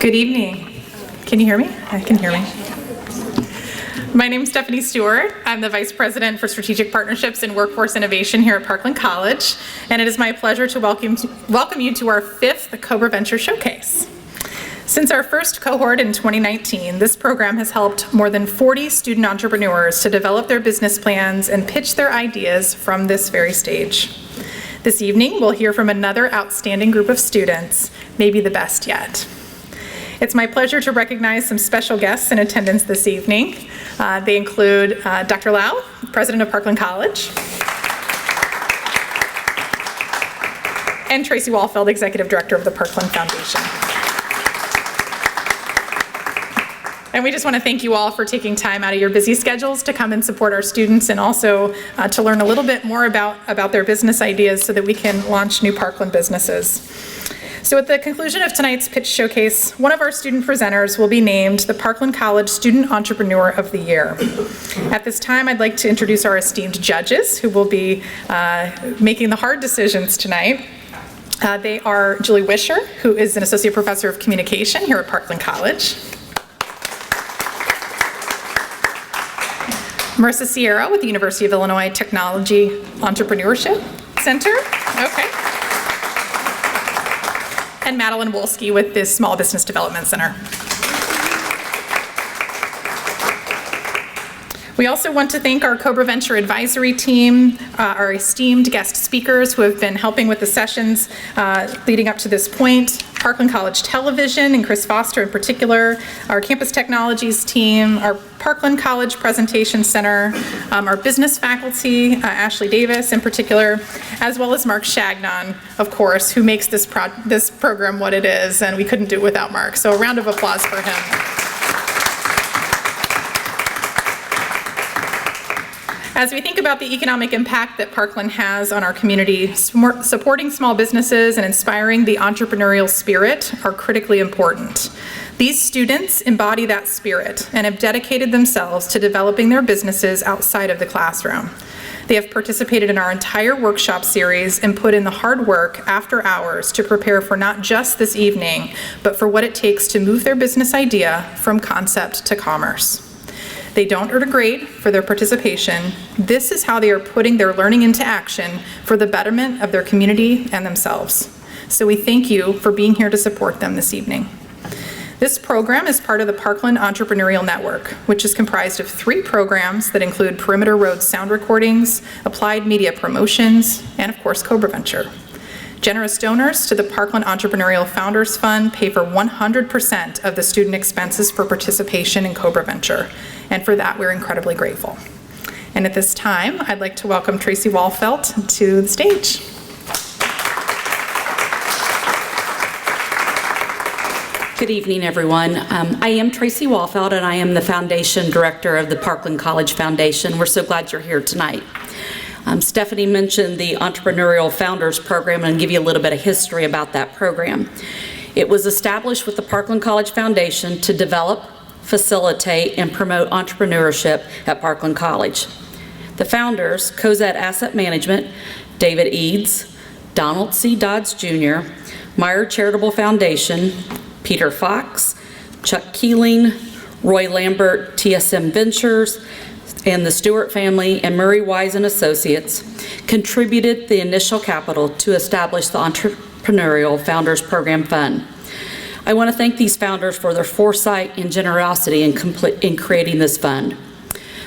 Good evening. Can you hear me? I can hear me. My name is Stephanie Stewart. I'm the Vice President for Strategic Partnerships and Workforce Innovation here at Parkland College, and it is my pleasure to welcome you to our 5th CobraVenture Showcase. Since our first cohort in 2019, this program has helped more than 40 student entrepreneurs to develop their business plans and pitch their ideas from this very stage. This evening, we'll hear from another outstanding group of students, maybe the best yet. It's my pleasure to recognize some special guests in attendance this evening. They include Dr. Lau, President of Parkland College, and Tracy Walfeld, Executive Director of the Parkland Foundation. And we just want to thank you all for taking time out of your busy schedules to come and support our students, and also to learn a little bit more about their business ideas so that we can launch new Parkland businesses. So at the conclusion of tonight's pitch showcase, one of our student presenters will be named the Parkland College Student Entrepreneur of the Year. At this time, I'd like to introduce our esteemed judges who will be making the hard decisions tonight. They are Julie Wisher, who is an Associate Professor of Communication here at Parkland College. Marissa Sierra with the University of Illinois Technology Entrepreneurship Center. Okay. And Madeline Wolski with the Small Business Development Center. We also want to thank our CobraVenture advisory team, our esteemed guest speakers who have been helping with the sessions leading up to this point, Parkland College Television and Chris Foster in particular, our Campus Technologies team, our Parkland College Presentation Center, our business faculty, Ashley Davis in particular, as well as Mark Shagnon, of course, who makes this program what it is, and we couldn't do it without Mark. So a round of applause for him. As we think about the economic impact that Parkland has on our community, supporting small businesses and inspiring the entrepreneurial spirit are critically important. These students embody that spirit and have dedicated themselves to developing their businesses outside of the classroom. They have participated in our entire workshop series and put in the hard work after hours to prepare for not just this evening, but for what it takes to move their business idea from concept to commerce. They don't earn a grade for their participation. This is how they are putting their learning into action for the betterment of their community and themselves. So we thank you for being here to support them this evening. This program is part of the Parkland Entrepreneurial Network, which is comprised of 3 programs that include Perimeter Road sound recordings, applied media promotions, and of course CobraVenture. Generous donors to the Parkland Entrepreneurial Founders Fund pay for 100% of the student expenses for participation in CobraVenture, and for that we're incredibly grateful. And at this time, I'd like to welcome Tracy Walfeld to the stage. Good evening, everyone. I am Tracy Walfeld, and I am the Foundation Director of the Parkland College Foundation. We're so glad you're here tonight. Stephanie mentioned the Entrepreneurial Founders Program, and I'll give you a little bit of history about that program. It was established with the Parkland College Foundation to develop, facilitate, and promote entrepreneurship at Parkland College. The founders, Cozette Asset Management, David Eads, Donald C. Dodds Jr., Meyer Charitable Foundation, Peter Fox, Chuck Keeling, Roy Lambert, TSM Ventures, and the Stewart family and Murray Wise and Associates contributed the initial capital to establish the Entrepreneurial Founders Program Fund. I want to thank these founders for their foresight and generosity in creating this fund.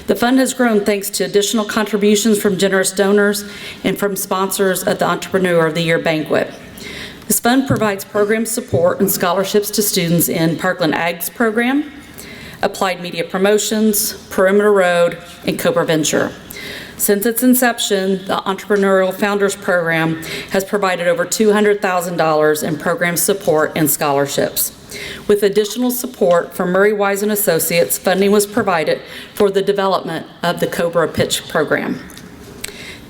The fund has grown thanks to additional contributions from generous donors and from sponsors at the Entrepreneur of the Year banquet. This fund provides program support and scholarships to students in Parkland Ag's program, Applied Media Promotions, Perimeter Road, and CobraVenture. Since its inception, the Entrepreneurial Founders Program has provided over $200,000 in program support and scholarships. With additional support from Murray Wise and Associates, funding was provided for the development of the Cobra Pitch program.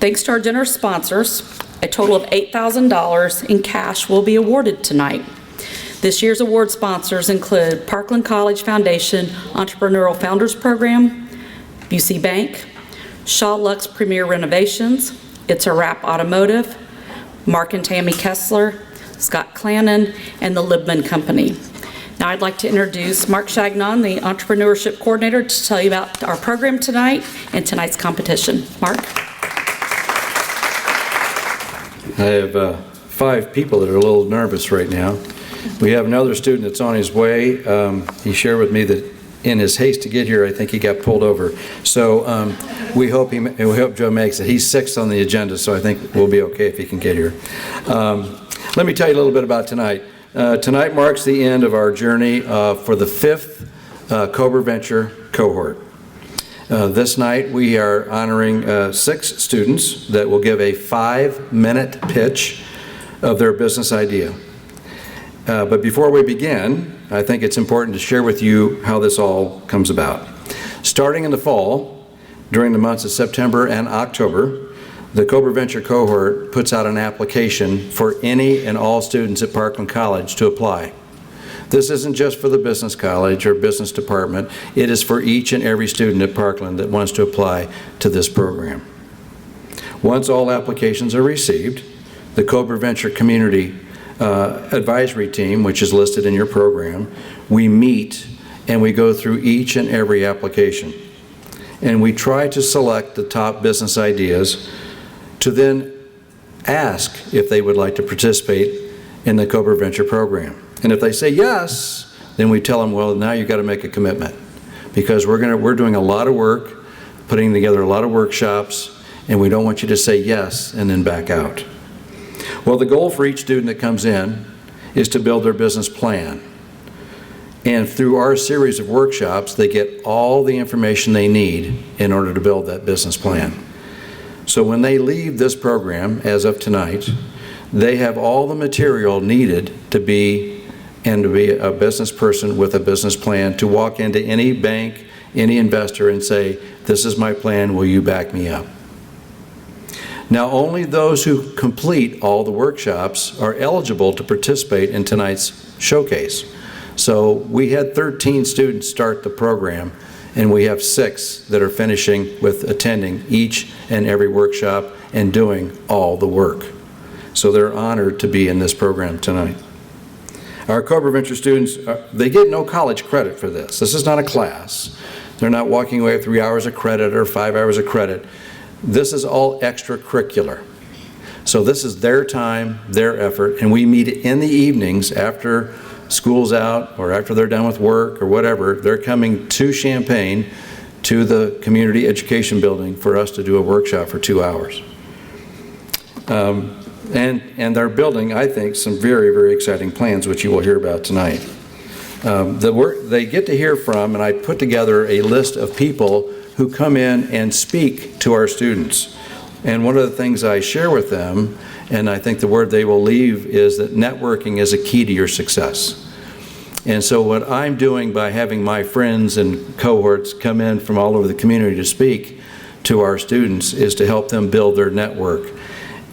Thanks to our generous sponsors, a total of $8,000 in cash will be awarded tonight. This year's award sponsors include Parkland College Foundation Entrepreneurial Founders Program, UC Bank, Shaw Lux Premier Renovations, It's a Wrap Automotive, Mark and Tammy Kessler, Scott Clannon, and the Libman Company. Now I'd like to introduce Mark Shagnon, the Entrepreneurship Coordinator, to tell you about our program tonight and tonight's competition. Mark? I have 5 people that are a little nervous right now. We have another student that's on his way. He shared with me that in his haste to get here, I think he got pulled over. So we hope Joe makes it. He's 6th on the agenda, so I think we'll be okay if he can get here. Let me tell you a little bit about tonight. Tonight marks the end of our journey for the 5th CobraVenture cohort. This night we are honoring 6 students that will give a 5-minute pitch of their business idea. But before we begin, I think it's important to share with you how this all comes about. Starting in the fall, during the months of September and October, the CobraVenture cohort puts out an application for any and all students at Parkland College to apply. This isn't just for the business college or business department. It is for each and every student at Parkland that wants to apply to this program. Once all applications are received, the CobraVenture Community Advisory Team, which is listed in your program, we meet and we go through each and every application. And we try to select the top business ideas to then ask if they would like to participate in the CobraVenture program. And if they say yes, then we tell them, well, now you've got to make a commitment, because we're doing a lot of work, putting together a lot of workshops, and we don't want you to say yes and then back out. Well, the goal for each student that comes in is to build their business plan. And through our series of workshops, they get all the information they need in order to build that business plan. So when they leave this program, as of tonight, they have all the material needed to be a business person with a business plan, to walk into any bank, any investor and say, this is my plan, will you back me up? Now, only those who complete all the workshops are eligible to participate in tonight's showcase. So we had 13 students start the program, and we have 6 that are finishing with attending each and every workshop and doing all the work. So they're honored to be in this program tonight. Our CobraVenture students, they get no college credit for this. This is not a class. They're not walking away with 3 hours of credit or 5 hours of credit. This is all extracurricular. So this is their time, their effort, and we meet in the evenings after school's out or after they're done with work or whatever. They're coming to Champaign to the community education building for us to do a workshop for 2 hours. And they're building, I think, some very, very exciting plans, which you will hear about tonight. The work they get to hear from, and I put together a list of people who come in and speak to our students. And one of the things I share with them, and I think the word they will leave, is that networking is a key to your success. And so what I'm doing by having my friends and cohorts come in from all over the community to speak to our students is to help them build their network.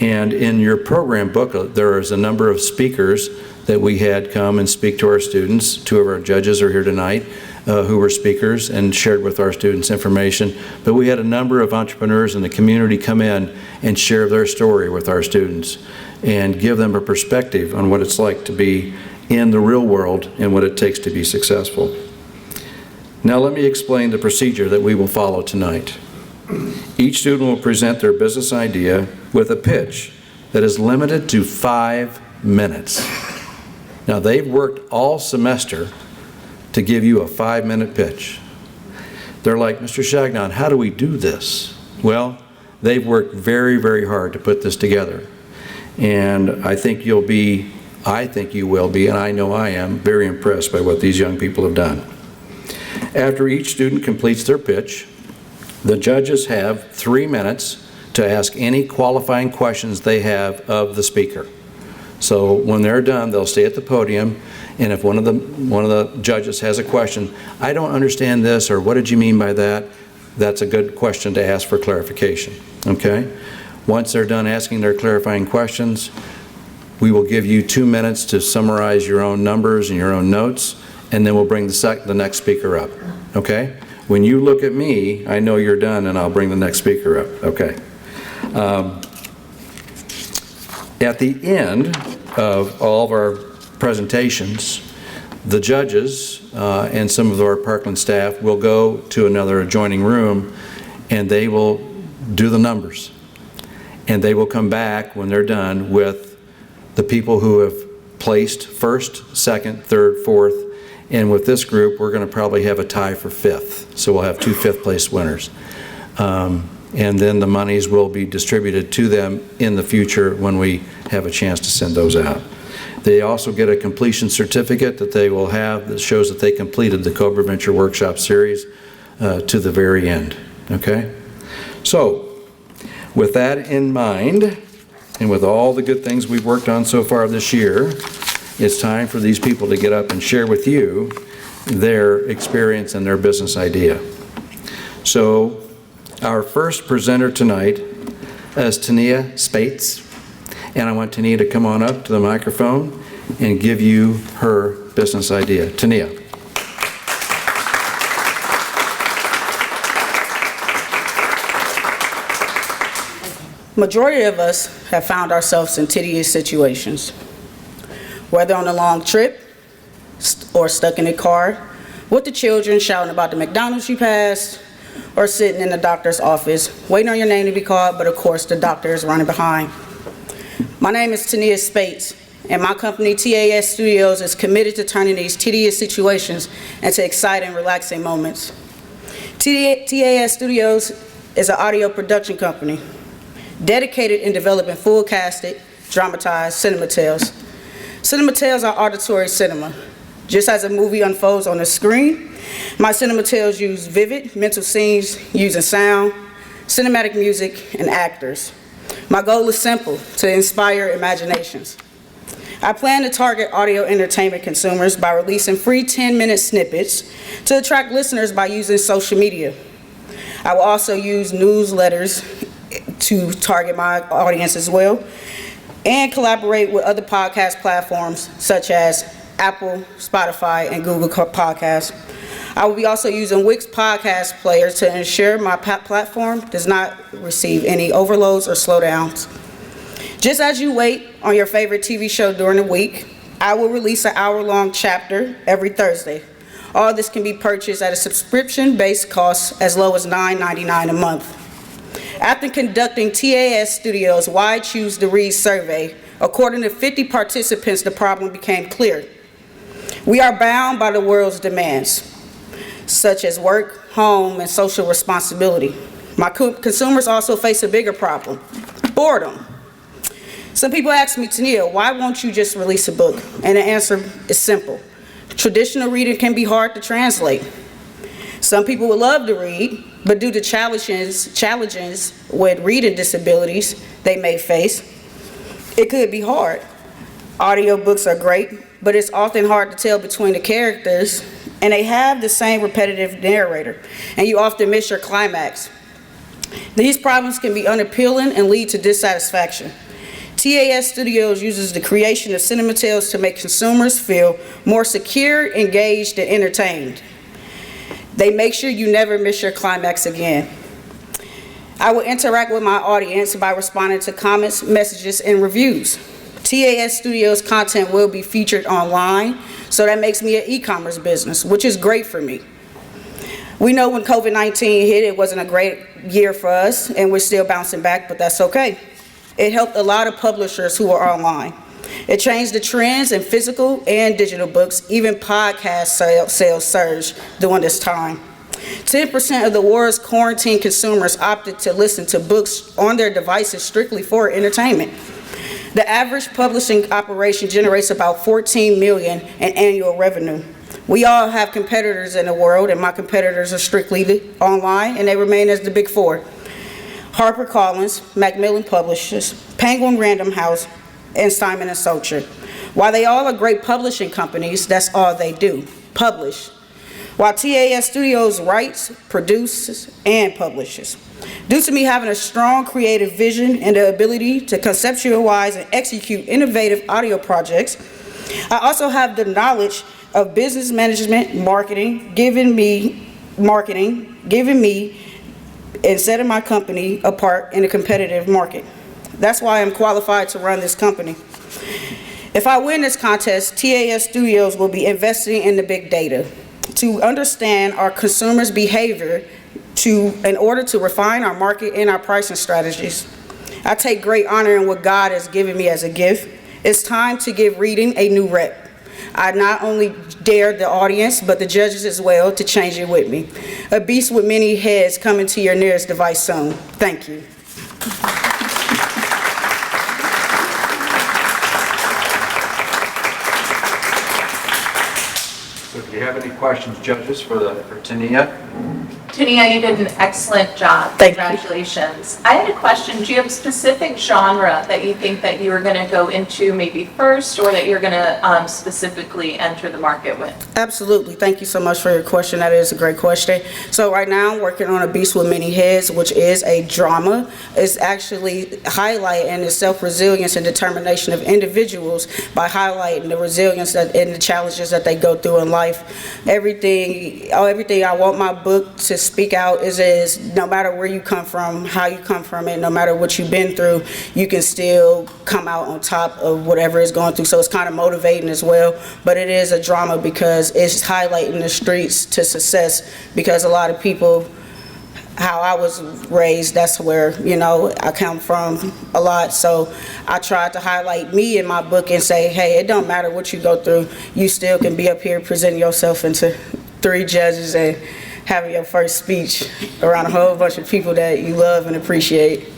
And in your program booklet, there is a number of speakers that we had come and speak to our students. 2 of our judges are here tonight who were speakers and shared with our students information. But we had a number of entrepreneurs in the community come in and share their story with our students and give them a perspective on what it's like to be in the real world and what it takes to be successful. Now let me explain the procedure that we will follow tonight. Each student will present their business idea with a pitch that is limited to 5 minutes. Now, they've worked all semester to give you a 5-minute pitch. They're like, Mr. Shagnon, how do we do this? Well, they've worked very, very hard to put this together. And I think you will be, and I know I am, very impressed by what these young people have done. After each student completes their pitch, the judges have 3 minutes to ask any qualifying questions they have of the speaker. So when they're done, they'll stay at the podium, and if one of the judges has a question, I don't understand this, or what did you mean by that? That's a good question to ask for clarification, okay? Once they're done asking their clarifying questions, we will give you 2 minutes to summarize your own numbers and your own notes, and then we'll bring the next speaker up, okay? When you look at me, I know you're done, and I'll bring the next speaker up, okay? At the end of all of our presentations, The judges and some of our Parkland staff will go to another adjoining room, and they will do the numbers. And they will come back when they're done with the people who have placed first, second, third, fourth, and with this group, we're going to probably have a tie for fifth. So we'll have 2 fifth-place winners. And then the monies will be distributed to them in the future when we have a chance to send those out. They also get a completion certificate that they will have that shows that they completed the CobraVenture Workshop Series to the very end, okay? So, with that in mind, and with all the good things we've worked on so far this year, it's time for these people to get up and share with you their experience and their business idea. So, our first presenter tonight is Tania Spates, and I want Tania to come on up to the microphone and give you her business idea. Tania. Majority of us have found ourselves in tedious situations, whether on a long trip or stuck in a car with the children shouting about the McDonald's you passed, or sitting in the doctor's office waiting on your name to be called, but of course the doctor is running behind. My name is Tania Spates, and my company TAS Studios is committed to turning these tedious situations into exciting, relaxing moments. TAS Studios is an audio production company dedicated in developing full-casted, dramatized cinema tales. Cinema tales are auditory cinema. Just as a movie unfolds on the screen, my cinema tales use vivid mental scenes using sound, cinematic music, and actors. My goal is simple: to inspire imaginations. I plan to target audio entertainment consumers by releasing free 10-minute snippets to attract listeners by using social media. I will also use newsletters to target my audience as well, and collaborate with other podcast platforms such as Apple, Spotify, and Google Podcasts. I will be also using Wix podcast players to ensure my platform does not receive any overloads or slowdowns. Just as you wait on your favorite TV show during the week, I will release an hour-long chapter every Thursday. All this can be purchased at a subscription-based cost as low as $9.99 a month. After conducting TAS Studios' Why Choose to Read survey, according to 50 participants, the problem became clear. We are bound by the world's demands, such as work, home, and social responsibility. My consumers also face a bigger problem: boredom. Some people ask me, Tania, why won't you just release a book? And the answer is simple. Traditional reading can be hard to translate. Some people would love to read, but due to challenges with reading disabilities they may face, it could be hard. Audiobooks are great, but it's often hard to tell between the characters, and they have the same repetitive narrator, and you often miss your climax. These problems can be unappealing and lead to dissatisfaction. TAS Studios uses the creation of cinema tales to make consumers feel more secure, engaged, and entertained. They make sure you never miss your climax again. I will interact with my audience by responding to comments, messages, and reviews. TAS Studios content will be featured online, so that makes me an e-commerce business, which is great for me. We know when COVID-19 hit, it wasn't a great year for us, and we're still bouncing back, but that's okay. It helped a lot of publishers who are online. It changed the trends in physical and digital books. Even podcast sales surged during this time. 10% of the world's quarantine consumers opted to listen to books on their devices strictly for entertainment. The average publishing operation generates about $14 million in annual revenue. We all have competitors in the world, and my competitors are strictly online, and they remain as the big four: HarperCollins, Macmillan Publishers, Penguin Random House, and Simon & Schuster. While they all are great publishing companies, that's all they do: publish. While TAS Studios writes, produces, and publishes. Due to me having a strong creative vision and the ability to conceptualize and execute innovative audio projects, I also have the knowledge of business management, marketing, giving me and setting my company apart in a competitive market. That's why I'm qualified to run this company. If I win this contest, TAS Studios will be investing in the big data to understand our consumers' behavior in order to refine our market and our pricing strategies. I take great honor in what God has given me as a gift. It's time to give reading a new rep. I not only dare the audience, but the judges as well, to change it with me. A beast with many heads coming to your nearest device soon. Thank you. So do you have any questions, judges, for Tania? Tania, you did an excellent job. Thank you. Congratulations. I had a question. Do you have a specific genre that you think that you are going to go into maybe first, or that you're going to specifically enter the market with? Absolutely. Thank you so much for your question. That is a great question. So right now I'm working on A Beast with Many Heads, which is a drama. It's actually highlighting the self-resilience and determination of individuals by highlighting the resilience and the challenges that they go through in life. Everything I want my book to speak out is no matter where you come from, how you come from, and no matter what you've been through, you can still come out on top of whatever is going through. So it's kind of motivating as well, but it is a drama because it's highlighting the streets to success, because a lot of people, how I was raised, that's where, I come from a lot. So I tried to highlight me in my book and say, hey, it don't matter what you go through, you still can be up here presenting yourself into 3 judges and having your first speech around a whole bunch of people that you love and appreciate.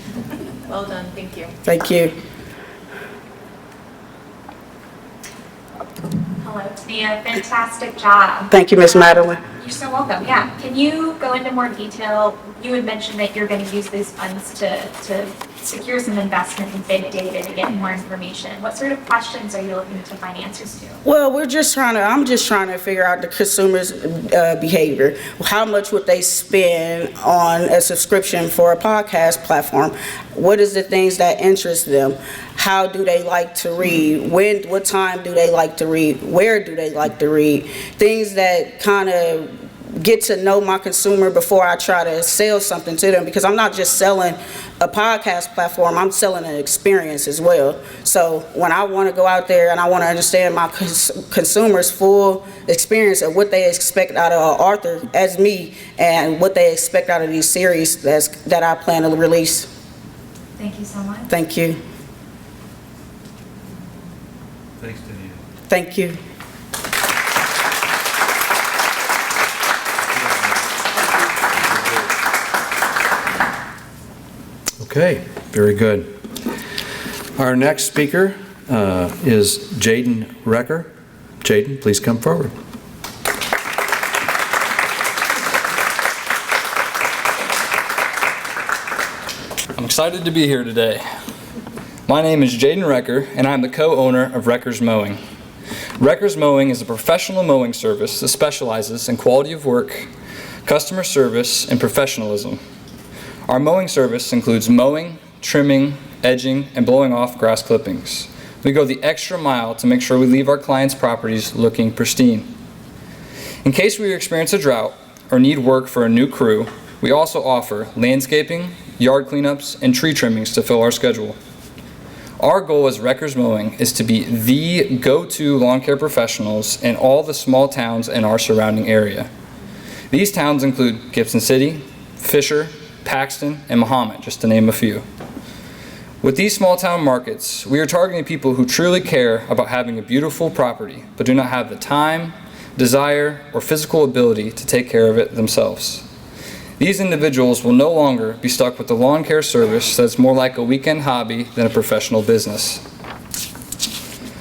Well done. Thank you. Thank you. Hello, Tania. Fantastic job. Thank you, Miss Madeline. You're so welcome. Yeah. Can you go into more detail? You had mentioned that you're going to use these funds to secure some investment in big data to get more information. What sort of questions are you looking to find answers to? Well, I'm just trying to figure out the consumer's behavior. How much would they spend on a subscription for a podcast platform? What is the things that interest them? How do they like to read? What time do they like to read? Where do they like to read? Things that kind of get to know my consumer before I try to sell something to them, because I'm not just selling a podcast platform, I'm selling an experience as well. So when I want to go out there and I want to understand my consumers' full experience of what they expect out of an author as me, and what they expect out of these series that I plan to release. Thank you so much. Thank you. Thanks, Tania. Thank you. Okay, very good. Our next speaker is Jaden Recker. Jaden, please come forward. I'm excited to be here today. My name is Jaden Recker, and I'm the co-owner of Recker's Mowing. Recker's Mowing is a professional mowing service that specializes in quality of work, customer service, and professionalism. Our mowing service includes mowing, trimming, edging, and blowing off grass clippings. We go the extra mile to make sure we leave our clients' properties looking pristine. In case we experience a drought or need work for a new crew, we also offer landscaping, yard cleanups, and tree trimmings to fill our schedule. Our goal as Recker's Mowing is to be the go-to lawn care professionals in all the small towns in our surrounding area. These towns include Gibson City, Fisher, Paxton, and Mahomet, just to name a few. With these small town markets, we are targeting people who truly care about having a beautiful property, but do not have the time, desire, or physical ability to take care of it themselves. These individuals will no longer be stuck with the lawn care service that's more like a weekend hobby than a professional business.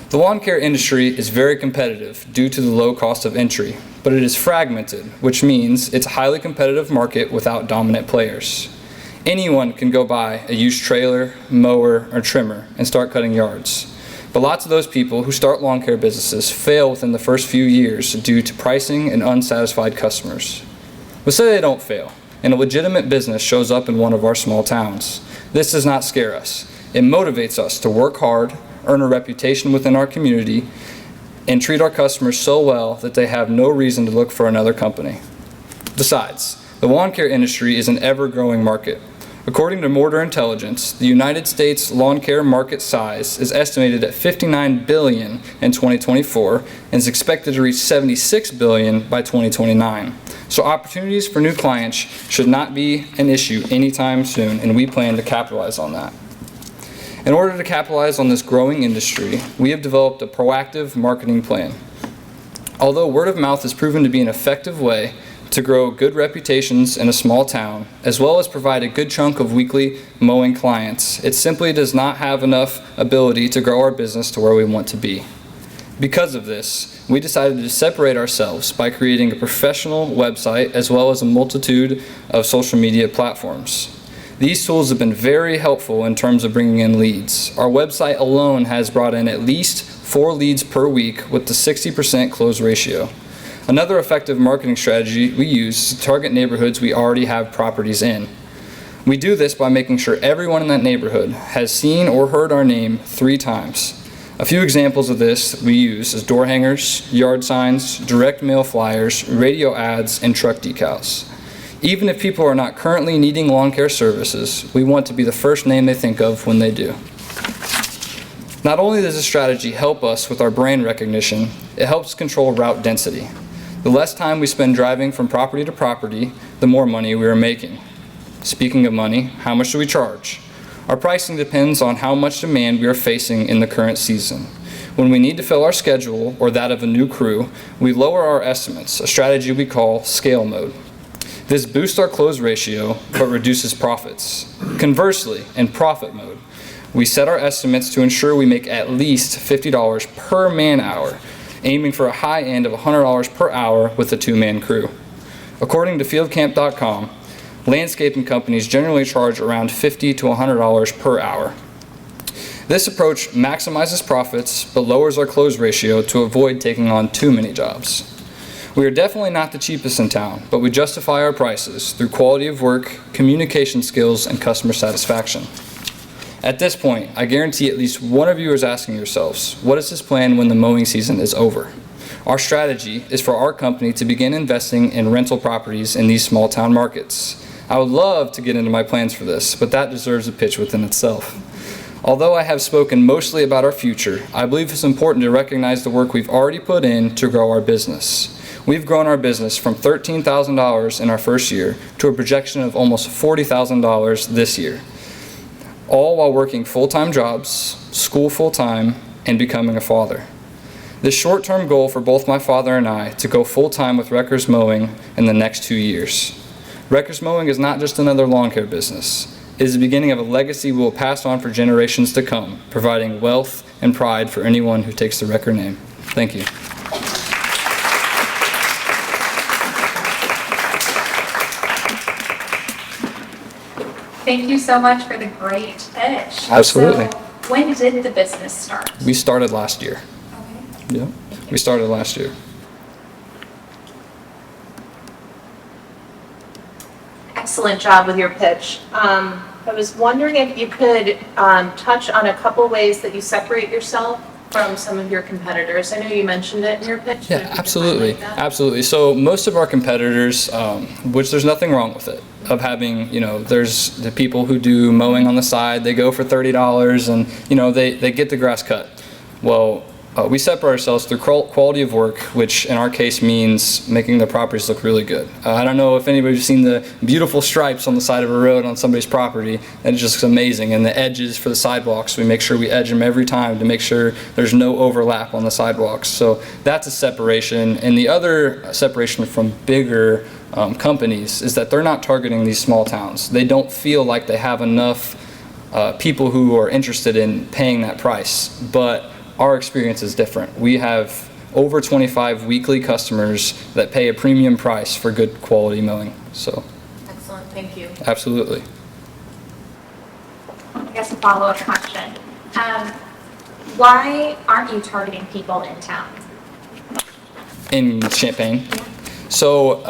The lawn care industry is very competitive due to the low cost of entry, but it is fragmented, which means it's a highly competitive market without dominant players. Anyone can go buy a used trailer, mower, or trimmer and start cutting yards. But lots of those people who start lawn care businesses fail within the first few years due to pricing and unsatisfied customers. But say they don't fail, and a legitimate business shows up in one of our small towns. This does not scare us. It motivates us to work hard, earn a reputation within our community, and treat our customers so well that they have no reason to look for another company. Besides, the lawn care industry is an ever-growing market. According to Mortar Intelligence, the United States lawn care market size is estimated at $59 billion in 2024 and is expected to reach $76 billion by 2029. So opportunities for new clients should not be an issue anytime soon, and we plan to capitalize on that. In order to capitalize on this growing industry, we have developed a proactive marketing plan. Although word of mouth has proven to be an effective way to grow good reputations in a small town, as well as provide a good chunk of weekly mowing clients, it simply does not have enough ability to grow our business to where we want to be. Because of this, we decided to separate ourselves by creating a professional website as well as a multitude of social media platforms. These tools have been very helpful in terms of bringing in leads. Our website alone has brought in at least 4 leads per week with the 60% close ratio. Another effective marketing strategy we use is to target neighborhoods we already have properties in. We do this by making sure everyone in that neighborhood has seen or heard our name 3 times. A few examples of this we use is door hangers, yard signs, direct mail flyers, radio ads, and truck decals. Even if people are not currently needing lawn care services, we want to be the first name they think of when they do. Not only does this strategy help us with our brand recognition, it helps control route density. The less time we spend driving from property to property, the more money we are making. Speaking of money, how much do we charge? Our pricing depends on how much demand we are facing in the current season. When we need to fill our schedule or that of a new crew, we lower our estimates, a strategy we call scale mode. This boosts our close ratio but reduces profits. Conversely, in profit mode, we set our estimates to ensure we make at least $50 per man hour, aiming for a high end of $100 per hour with a 2-man crew. According to fieldcamp.com, landscaping companies generally charge around $50 to $100 per hour. This approach maximizes profits but lowers our close ratio to avoid taking on too many jobs. We are definitely not the cheapest in town, but we justify our prices through quality of work, communication skills, and customer satisfaction. At this point, I guarantee at least one of you is asking yourselves, what is this plan when the mowing season is over? Our strategy is for our company to begin investing in rental properties in these small town markets. I would love to get into my plans for this, but that deserves a pitch within itself. Although I have spoken mostly about our future, I believe it's important to recognize the work we've already put in to grow our business. We've grown our business from $13,000 in our first year to a projection of almost $40,000 this year, all while working full-time jobs, school full-time, and becoming a father. This short-term goal for both my father and I to go full-time with Wreckers Mowing in the next 2 years. Wreckers Mowing is not just another lawn care business. It is the beginning of a legacy we will pass on for generations to come, providing wealth and pride for anyone who takes the Wrecker name. Thank you. Thank you so much for the great pitch. Absolutely. So, when did the business start? We started last year. Okay. Yeah, we started last year. Excellent job with your pitch. I was wondering if you could touch on a couple ways that you separate yourself from some of your competitors. I know you mentioned it in your pitch. but if Yeah, you could absolutely, highlight that. absolutely. So most of our competitors, which there's nothing wrong with it, of having, there's the people who do mowing on the side, they go for $30 and, they get the grass cut. Well, we separate ourselves through quality of work, which in our case means making the properties look really good. I don't know if anybody's seen the beautiful stripes on the side of a road on somebody's property. That just looks amazing. And the edges for the sidewalks, we make sure we edge them every time to make sure there's no overlap on the sidewalks. So that's a separation. And the other separation from bigger companies is that they're not targeting these small towns. They don't feel like they have enough people who are interested in paying that price. But our experience is different. We have over 25 weekly customers that pay a premium price for good quality mowing. So, Excellent, thank you. absolutely. I guess a follow-up question. Why aren't you targeting people in town? In Champaign. So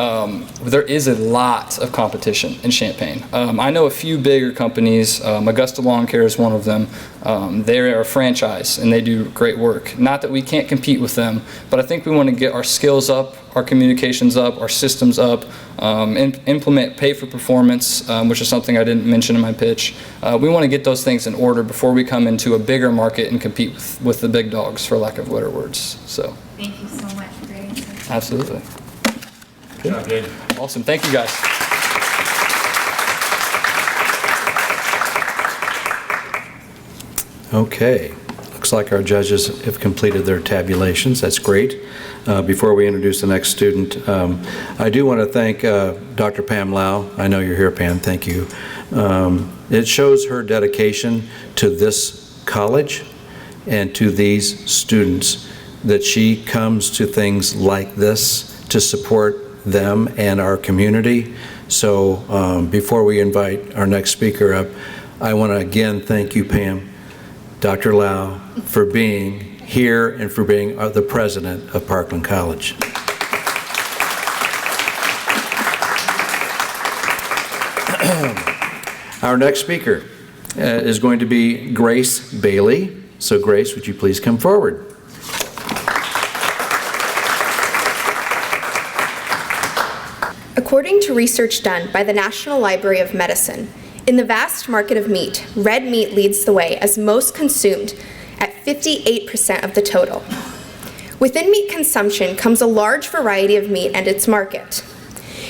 there is a lot of competition in Champaign. I know a few bigger companies. Augusta Lawn Care is one of them. They are a franchise and they do great work. Not that we can't compete with them, but I think we want to get our skills up, our communications up, our systems up, implement pay for performance, which is something I didn't mention in my pitch. We want to get those things in order before we come into a bigger market and compete with the big dogs, for lack of better words. So. Thank you so much for your answers. Absolutely. Good job, Jade. Awesome. Thank you, guys. Okay, looks like our judges have completed their tabulations. That's great. Before we introduce the next student, I do want to thank Dr. Pam Lau. I know you're here, Pam. Thank you. It shows her dedication to this college and to these students that she comes to things like this to support them and our community. So before we invite our next speaker up, I want to again thank you, Pam, Dr. Lau, for being here and for being the president of Parkland College. Our next speaker is going to be Grace Bailey. So Grace, would you please come forward? According to research done by the National Library of Medicine, in the vast market of meat, red meat leads the way as most consumed at 58% of the total. Within meat consumption comes a large variety of meat and its market.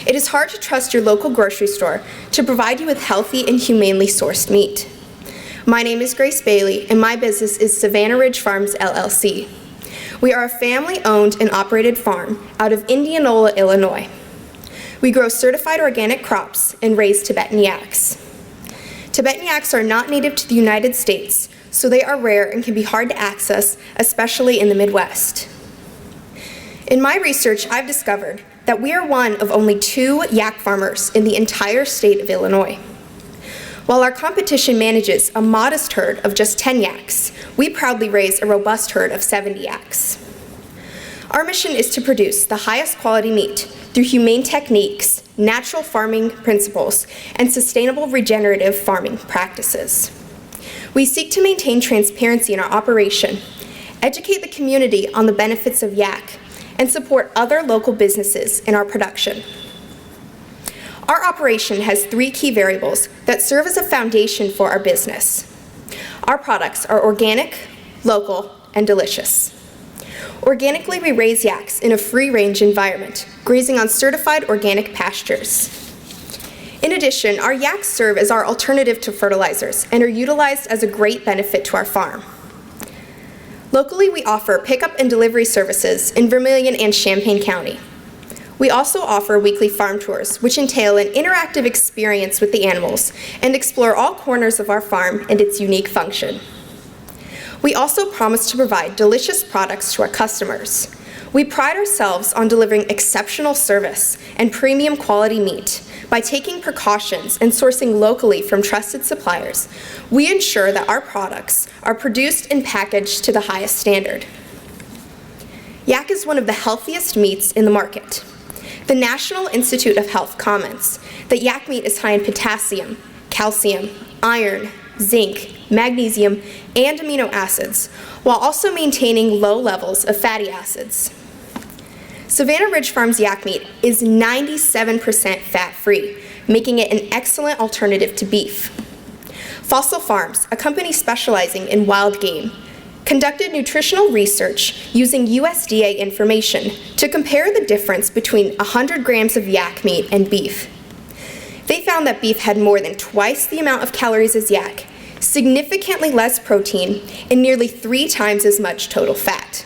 It is hard to trust your local grocery store to provide you with healthy and humanely sourced meat. My name is Grace Bailey, and my business is Savannah Ridge Farms, LLC. We are a family-owned and operated farm out of Indianola, Illinois. We grow certified organic crops and raise Tibetan yaks. Tibetan yaks are not native to the United States, so they are rare and can be hard to access, especially in the Midwest. In my research, I've discovered that we are one of only 2 yak farmers in the entire state of Illinois. While our competition manages a modest herd of just 10 yaks, we proudly raise a robust herd of 70 yaks. Our mission is to produce the highest quality meat through humane techniques, natural farming principles, and sustainable regenerative farming practices. We seek to maintain transparency in our operation, educate the community on the benefits of yak, and support other local businesses in our production. Our operation has 3 key variables that serve as a foundation for our business. Our products are organic, local, and delicious. Organically, we raise yaks in a free-range environment, grazing on certified organic pastures. In addition, our yaks serve as our alternative to fertilizers and are utilized as a great benefit to our farm. Locally, we offer pickup and delivery services in Vermilion and Champaign County. We also offer weekly farm tours, which entail an interactive experience with the animals and explore all corners of our farm and its unique function. We also promise to provide delicious products to our customers. We pride ourselves on delivering exceptional service and premium quality meat. By taking precautions and sourcing locally from trusted suppliers, we ensure that our products are produced and packaged to the highest standard. Yak is one of the healthiest meats in the market. The National Institute of Health comments that yak meat is high in potassium, calcium, iron, zinc, magnesium, and amino acids, while also maintaining low levels of fatty acids. Savannah Ridge Farms yak meat is 97% fat-free, making it an excellent alternative to beef. Fossil Farms, a company specializing in wild game, conducted nutritional research using USDA information to compare the difference between 100 grams of yak meat and beef. They found that beef had more than twice the amount of calories as yak, significantly less protein, and nearly 3 times as much total fat.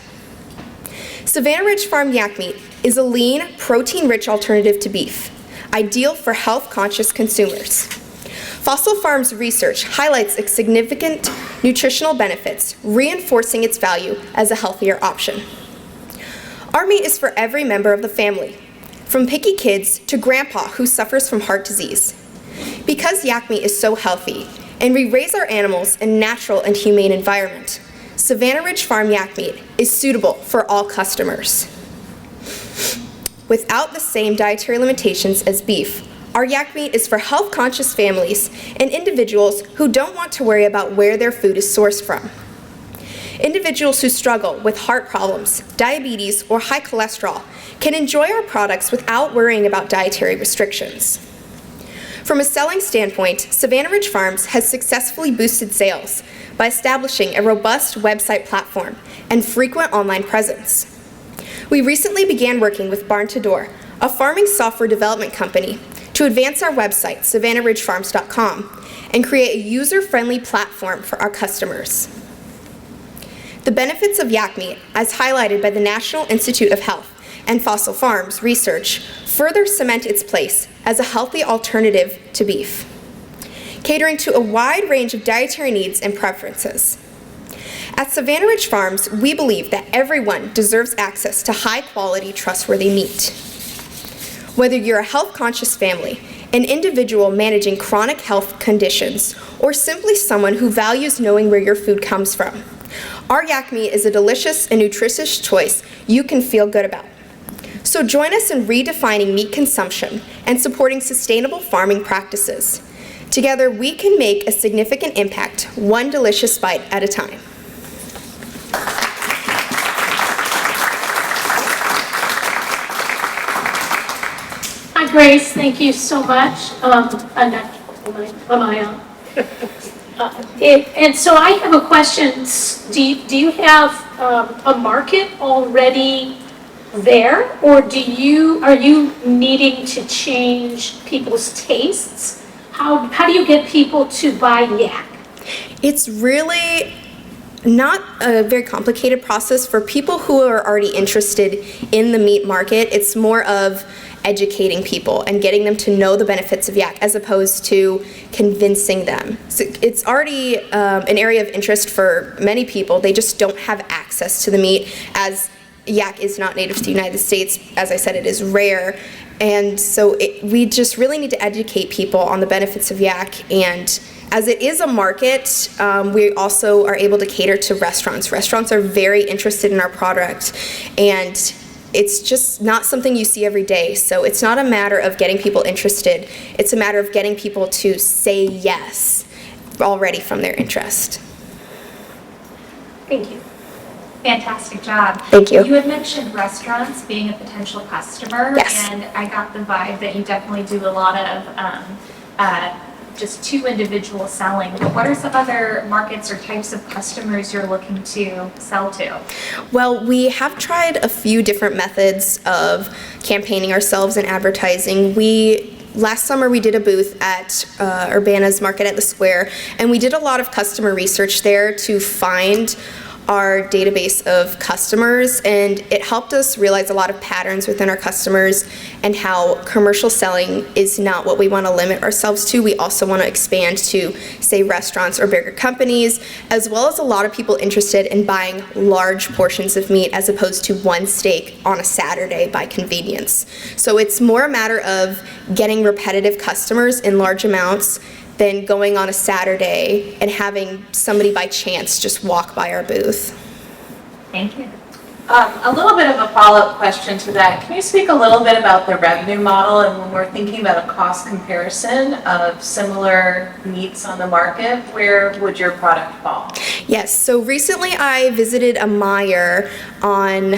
Savannah Ridge Farm yak meat is a lean, protein-rich alternative to beef, ideal for health-conscious consumers. Fossil Farms research highlights its significant nutritional benefits, reinforcing its value as a healthier option. Our meat is for every member of the family, from picky kids to grandpa who suffers from heart disease. Because yak meat is so healthy, and we raise our animals in a natural and humane environment, Savannah Ridge Farm yak meat is suitable for all customers. Without the same dietary limitations as beef, Our yak meat is for health-conscious families and individuals who don't want to worry about where their food is sourced from. Individuals who struggle with heart problems, diabetes, or high cholesterol can enjoy our products without worrying about dietary restrictions. From a selling standpoint, Savannah Ridge Farms has successfully boosted sales by establishing a robust website platform and frequent online presence. We recently began working with Barn to Door, a farming software development company, to advance our website, savannahridgefarms.com, and create a user-friendly platform for our customers. The benefits of yak meat, as highlighted by the National Institute of Health and Fossil Farms research, further cement its place as a healthy alternative to beef, catering to a wide range of dietary needs and preferences. At Savannah Ridge Farms, we believe that everyone deserves access to high-quality, trustworthy meat. Whether you're a health-conscious family, an individual managing chronic health conditions, or simply someone who values knowing where your food comes from, our yak meat is a delicious and nutritious choice you can feel good about. So join us in redefining meat consumption and supporting sustainable farming practices. Together, we can make a significant impact, one delicious bite at a time. Hi, Grace. Thank you so much. I'm not, am I on? And so I have a question. Do you have a market already there, or are you needing to change people's tastes? How do you get people to buy yak? It's really not a very complicated process. For people who are already interested in the meat market, it's more of educating people and getting them to know the benefits of yak as opposed to convincing them. So it's already an area of interest for many people. They just don't have access to the meat, as yak is not native to the United States. As I said, it is rare. And so we just really need to educate people on the benefits of yak. And as it is a market, we also are able to cater to restaurants. Restaurants are very interested in our product, and it's just not something you see every day. So it's not a matter of getting people interested. It's a matter of getting people to say yes already from their interest. Thank you. Fantastic job. Thank you. You had mentioned restaurants being a potential customer. Yes. And I got the vibe that you definitely do a lot of just to individual selling. But what are some other markets or types of customers you're looking to sell to? Well, we have tried a few different methods of campaigning ourselves and advertising. Last summer we did a booth at Urbana's Market at the Square, and we did a lot of customer research there to find our database of customers, and it helped us realize a lot of patterns within our customers and how commercial selling is not what we want to limit ourselves to. We also want to expand to, say, restaurants or bigger companies, as well as a lot of people interested in buying large portions of meat as opposed to one steak on a Saturday by convenience. So it's more a matter of getting repetitive customers in large amounts than going on a Saturday and having somebody by chance just walk by our booth. Thank you. A little bit of a follow-up question to that. Can you speak a little bit about the revenue model, and when we're thinking about a cost comparison of similar meats on the market, where would your product fall? Yes, so recently I visited a Meijer on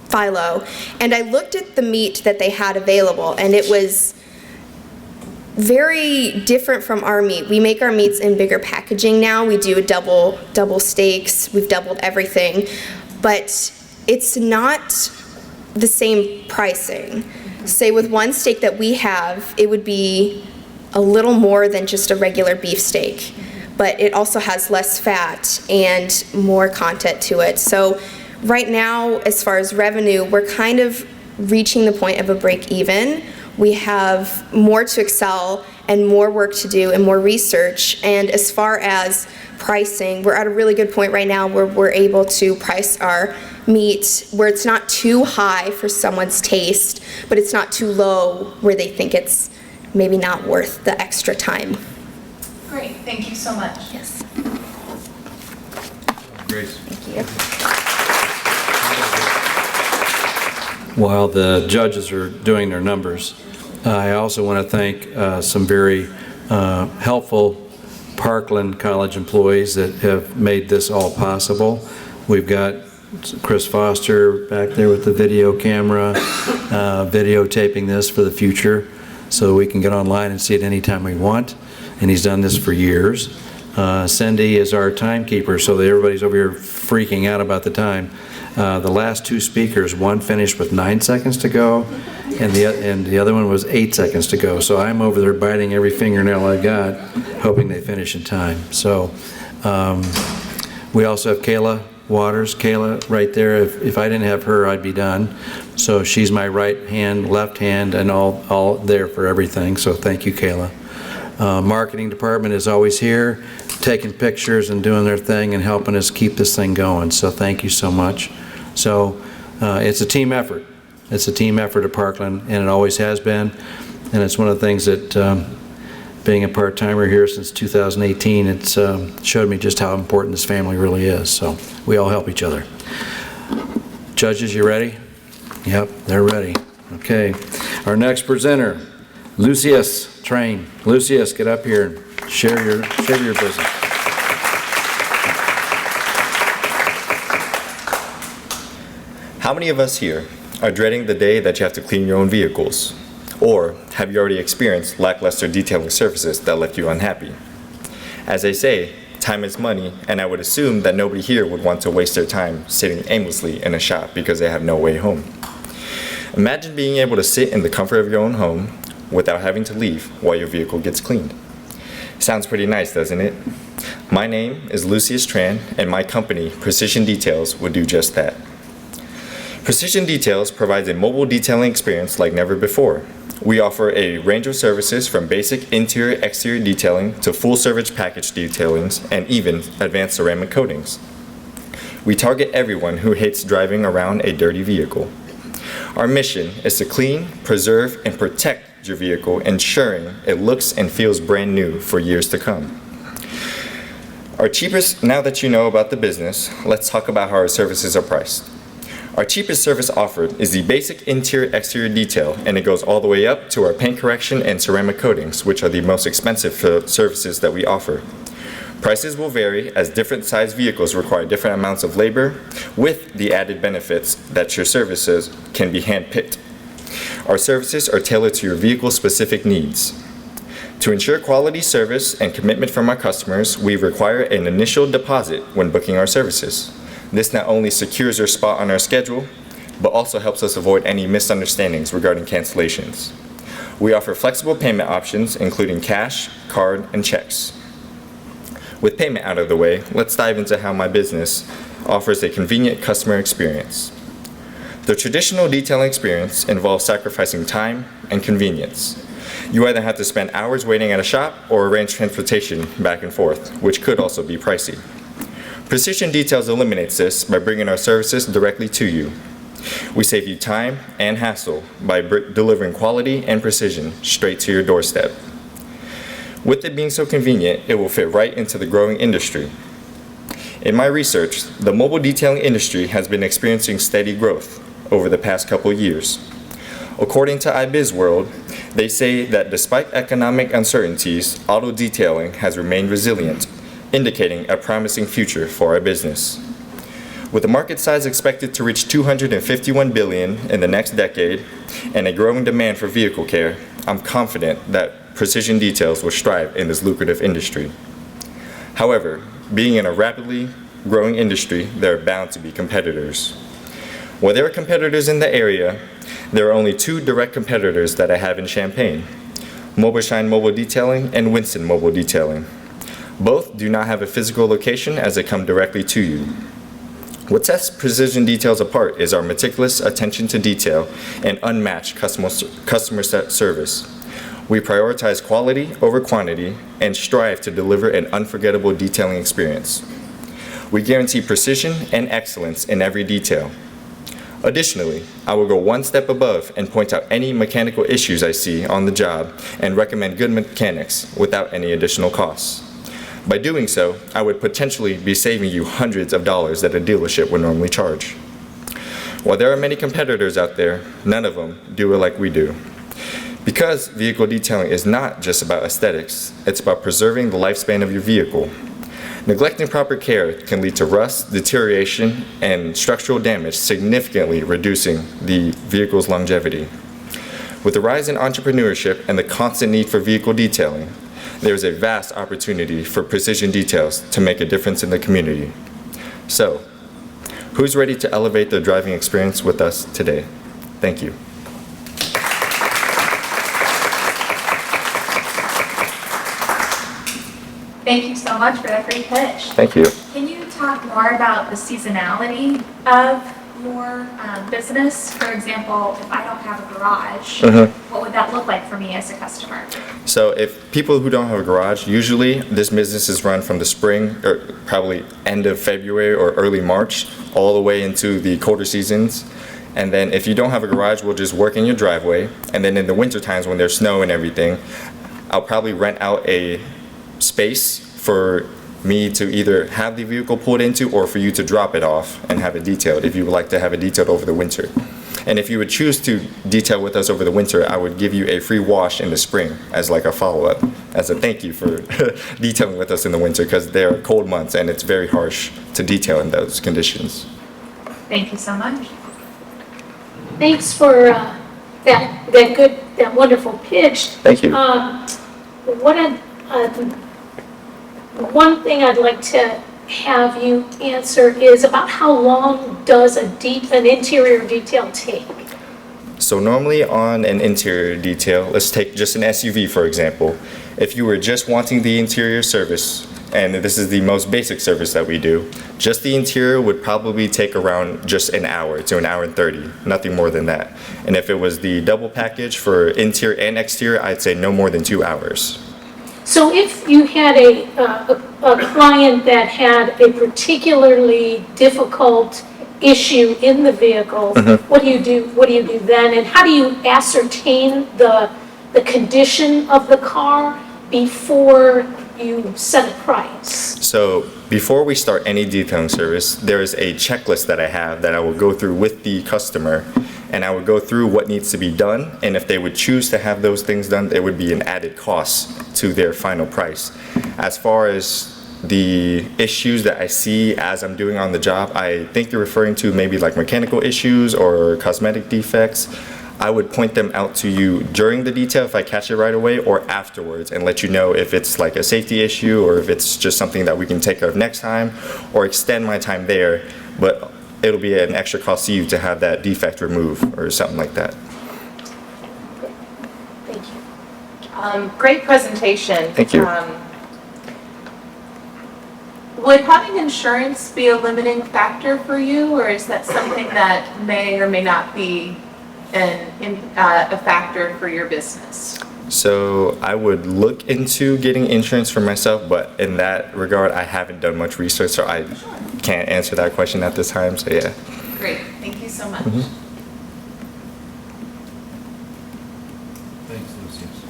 Philo, and I looked at the meat that they had available, and it was very different from our meat. We make our meats in bigger packaging now. We do a double steaks. We've doubled everything, but it's not the same pricing. Say with one steak that we have, it would be a little more than just a regular beef steak, but it also has less fat and more content to it. So right now, as far as revenue, we're kind of reaching the point of a break even. We have more to excel and more work to do and more research. And as far as pricing, we're at a really good point right now where we're able to price our meat where it's not too high for someone's taste, but it's not too low where they think it's maybe not worth the extra time. Great, thank you so much. Yes. Grace. Thank you. While the judges are doing their numbers, I also want to thank some very helpful Parkland College employees that have made this all possible. We've got Chris Foster back there with the video camera, videotaping this for the future so we can get online and see it anytime we want, and he's done this for years. Cindy is our timekeeper, so that everybody's over here freaking out about the time. The last two speakers, one finished with 9 seconds to go, and the other one was 8 seconds to go. So I'm over there biting every fingernail I got, hoping they finish in time. So we also have Kayla Waters. Kayla right there, if I didn't have her, I'd be done. So she's my right hand, left hand, and all there for everything. So thank you, Kayla. Marketing department is always here, taking pictures and doing their thing and helping us keep this thing going. So thank you so much. So it's a team effort. It's a team effort at Parkland, and it always has been. And it's one of the things that, being a part-timer here since 2018, it's showed me just how important this family really is. So we all help each other. Judges, you ready? Yep, they're ready. Okay. Our next presenter, Lucius Train. Lucius, get up here and share your business. How many of us here are dreading the day that you have to clean your own vehicles? Or have you already experienced lackluster detailing services that left you unhappy? As they say, time is money, and I would assume that nobody here would want to waste their time sitting aimlessly in a shop because they have no way home. Imagine being able to sit in the comfort of your own home without having to leave while your vehicle gets cleaned. Sounds pretty nice, doesn't it? My name is Lucius Tran, and my company, Precision Details, would do just that. Precision Details provides a mobile detailing experience like never before. We offer a range of services from basic interior-exterior detailing to full-service package detailings and even advanced ceramic coatings. We target everyone who hates driving around a dirty vehicle. Our mission is to clean, preserve, and protect your vehicle, ensuring it looks and feels brand new for years to come. Now that you know about the business, let's talk about how our services are priced. Our cheapest service offered is the basic interior-exterior detail, and it goes all the way up to our paint correction and ceramic coatings, which are the most expensive services that we offer. Prices will vary as different size vehicles require different amounts of labor, with the added benefits that your services can be hand-picked. Our services are tailored to your vehicle-specific needs. To ensure quality service and commitment from our customers, we require an initial deposit when booking our services. This not only secures your spot on our schedule, but also helps us avoid any misunderstandings regarding cancellations. We offer flexible payment options, including cash, card, and checks. With payment out of the way, let's dive into how my business offers a convenient customer experience. The traditional detailing experience involves sacrificing time and convenience. You either have to spend hours waiting at a shop or arrange transportation back and forth, which could also be pricey. Precision Details eliminates this by bringing our services directly to you. We save you time and hassle by delivering quality and precision straight to your doorstep. With it being so convenient, it will fit right into the growing industry. In my research, the mobile detailing industry has been experiencing steady growth over the past couple years. According to iBizWorld, they say that despite economic uncertainties, auto detailing has remained resilient, indicating a promising future for our business. With the market size expected to reach $251 billion in the next decade and a growing demand for vehicle care, I'm confident that Precision Details will strive in this lucrative industry. However, being in a rapidly growing industry, there are bound to be competitors. While there are competitors in the area, there are only two direct competitors that I have in Champaign: Mobershine Mobile Detailing and Winston Mobile Detailing. Both do not have a physical location as they come directly to you. What sets Precision Details apart is our meticulous attention to detail and unmatched customer service. We prioritize quality over quantity and strive to deliver an unforgettable detailing experience. We guarantee precision and excellence in every detail. Additionally, I will go one step above and point out any mechanical issues I see on the job and recommend good mechanics without any additional costs. By doing so, I would potentially be saving you hundreds of dollars that a dealership would normally charge. While there are many competitors out there, none of them do it like we do. Because vehicle detailing is not just about aesthetics, it's about preserving the lifespan of your vehicle. Neglecting proper care can lead to rust, deterioration, and structural damage, significantly reducing the vehicle's longevity. With the rise in entrepreneurship and the constant need for vehicle detailing, there is a vast opportunity for precision details to make a difference in the community. So, who's ready to elevate their driving experience with us today? Thank you. Thank you so much for that great pitch. Thank you. Can you talk more about the seasonality of your business? For example, if I don't have a garage, what would that look like for me as a customer? So if people who don't have a garage, usually this business is run from the spring, or probably end of February or early March, all the way into the colder seasons. And then if you don't have a garage, we'll just work in your driveway. And then in the winter times when there's snow and everything, I'll probably rent out a space for me to either have the vehicle pulled into or for you to drop it off and have it detailed if you would like to have it detailed over the winter. And if you would choose to detail with us over the winter, I would give you a free wash in the spring as like a follow-up, as a thank you for detailing with us in the winter, because they are cold months and it's very harsh to detail in those conditions. Thank you so much. Thanks for that wonderful pitch. Thank you. One thing I'd like to have you answer is about how long does an interior detail take? So normally on an interior detail, let's take just an SUV for example. If you were just wanting the interior service, and this is the most basic service that we do, just the interior would probably take around just an hour to an hour and 30, nothing more than that. And if it was the double package for interior and exterior, I'd say no more than 2 hours. So if you had a client that had a particularly difficult issue in the vehicle, what do you do? What do you do then? And how do you ascertain the condition of the car before you set a price? So before we start any detailing service, there is a checklist that I have that I will go through with the customer, and I would go through what needs to be done, and if they would choose to have those things done, it would be an added cost to their final price. As far as the issues that I see as I'm doing on the job, I think you're referring to maybe like mechanical issues or cosmetic defects. I would point them out to you during the detail if I catch it right away, or afterwards, and let you know if it's like a safety issue or if it's just something that we can take care of next time, or extend my time there, but it'll be an extra cost to you to have that defect removed or something like that. Thank you. Great presentation. Thank you. Would having insurance be a limiting factor for you, or is that something that may or may not be a factor for your business? So I would look into getting insurance for myself, but in that regard, I haven't done much research, so I can't answer that question at this time, so yeah. Great, thank you so much. Thanks, Lucius.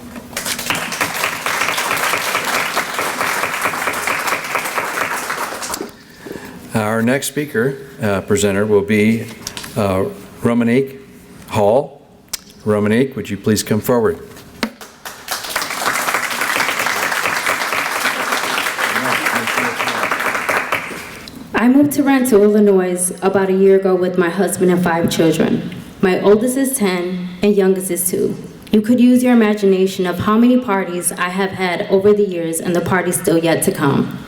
Our next speaker, presenter, will be Romanique Hall. Romanique, would you please come forward? I moved to Rantoul, Illinois about a year ago with my husband and 5 children. My oldest is 10 and youngest is 2. You could use your imagination of how many parties I have had over the years and the parties still yet to come.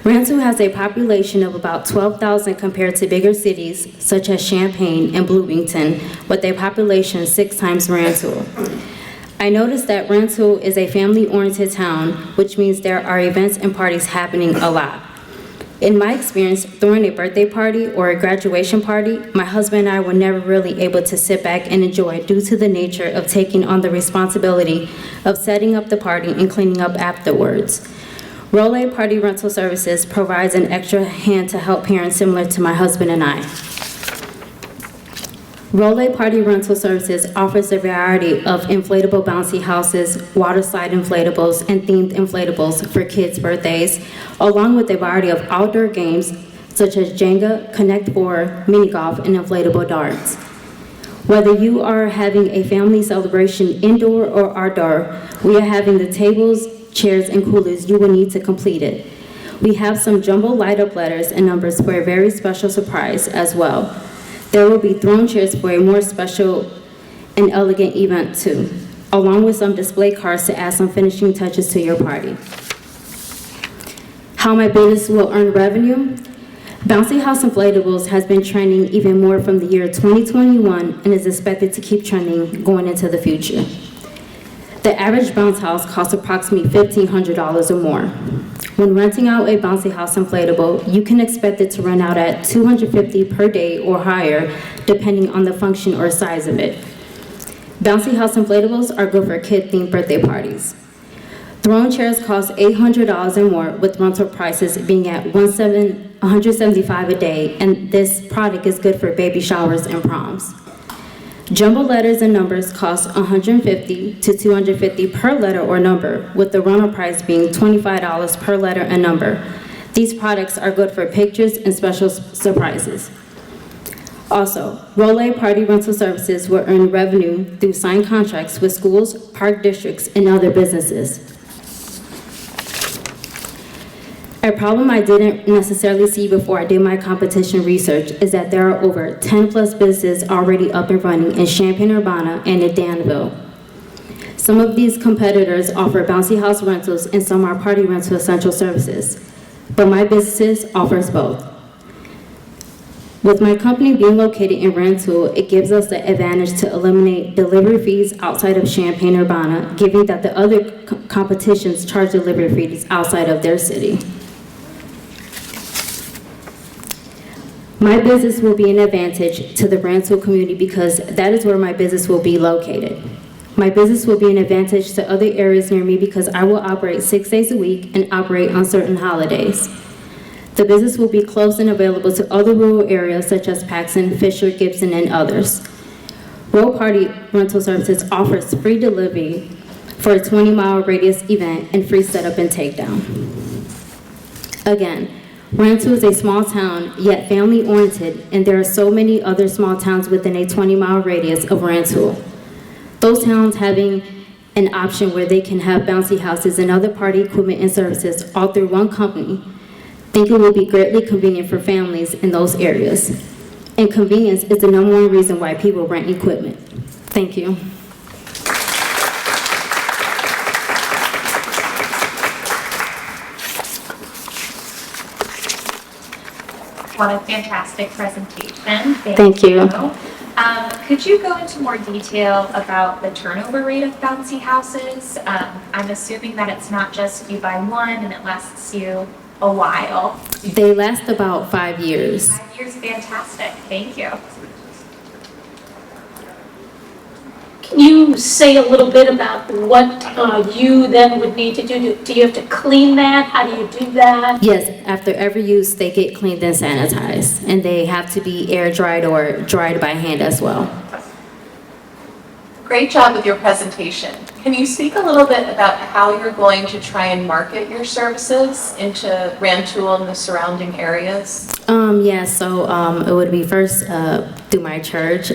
Rantoul has a population of about 12,000 compared to bigger cities such as Champaign and Bloomington, with a population 6 times Rantoul. I noticed that Rantoul is a family-oriented town, which means there are events and parties happening a lot. In my experience, throwing a birthday party or a graduation party, my husband and I were never really able to sit back and enjoy due to the nature of taking on the responsibility of setting up the party and cleaning up afterwards. Role Party Rental Services provides an extra hand to help parents similar to my husband and I. Role Party Rental Services offers a variety of inflatable bouncy houses, water slide inflatables, and themed inflatables for kids' birthdays, along with a variety of outdoor games such as Jenga, Connect 4, mini golf, and inflatable darts. Whether you are having a family celebration indoor or outdoor, we are having the tables, chairs, and coolers you will need to complete it. We have some jumbo light-up letters and numbers for a very special surprise as well. There will be throne chairs for a more special and elegant event too, along with some display cards to add some finishing touches to your party. How my business will earn revenue? Bouncy House Inflatables has been trending even more from the year 2021 and is expected to keep trending going into the future. The average bounce house costs approximately $1,500 or more. When renting out a Bouncy House inflatable, you can expect it to rent out at $250 per day or higher, depending on the function or size of it. Bouncy House inflatables are good for kid-themed birthday parties. Throne chairs cost $800 or more, with rental prices being at $175 a day, and this product is good for baby showers and proms. Jumbo letters and numbers cost $150 to $250 per letter or number, with the rental price being $25 per letter and number. These products are good for pictures and special surprises. Also, Rolay Party Rental Services will earn revenue through signed contracts with schools, park districts, and other businesses. A problem I didn't necessarily see before I did my competition research is that there are over 10 plus businesses already up and running in Champaign-Urbana and in Danville. Some of these competitors offer bouncy house rentals and some are party rental essential services, but my businesses offers both. With my company being located in Rantoul, it gives us the advantage to eliminate delivery fees outside of Champaign-Urbana, given that the other competitions charge delivery fees outside of their city. My business will be an advantage to the Rantoul community because that is where my business will be located. My business will be an advantage to other areas near me because I will operate 6 days a week and operate on certain holidays. The business will be close and available to other rural areas such as Paxton, Fisher, Gibson, and others. Roll Party Rental Services offers free delivery for a 20-mile radius event and free setup and takedown. Again, Rantoul is a small town, yet family-oriented, and there are so many other small towns within a 20-mile radius of Rantoul. Those towns having an option where they can have bouncy houses and other party equipment and services all through one company, think it will be greatly convenient for families in those areas. And convenience is the #1 reason why people rent equipment. Thank you. What a fantastic presentation. Thank you. Could you go into more detail about the turnover rate of bouncy houses? I'm assuming that it's not just you buy one and it lasts you a while. They last about 5 years. 5 years, fantastic. Thank you. Can you say a little bit about what you then would need to do? Do you have to clean that? How do you do that? Yes, after every use, they get cleaned and sanitized, and they have to be air dried or dried by hand as well. Great job with your presentation. Can you speak a little bit about how you're going to try and market your services into Rantoul and the surrounding areas? Yeah, so it would be first through my church,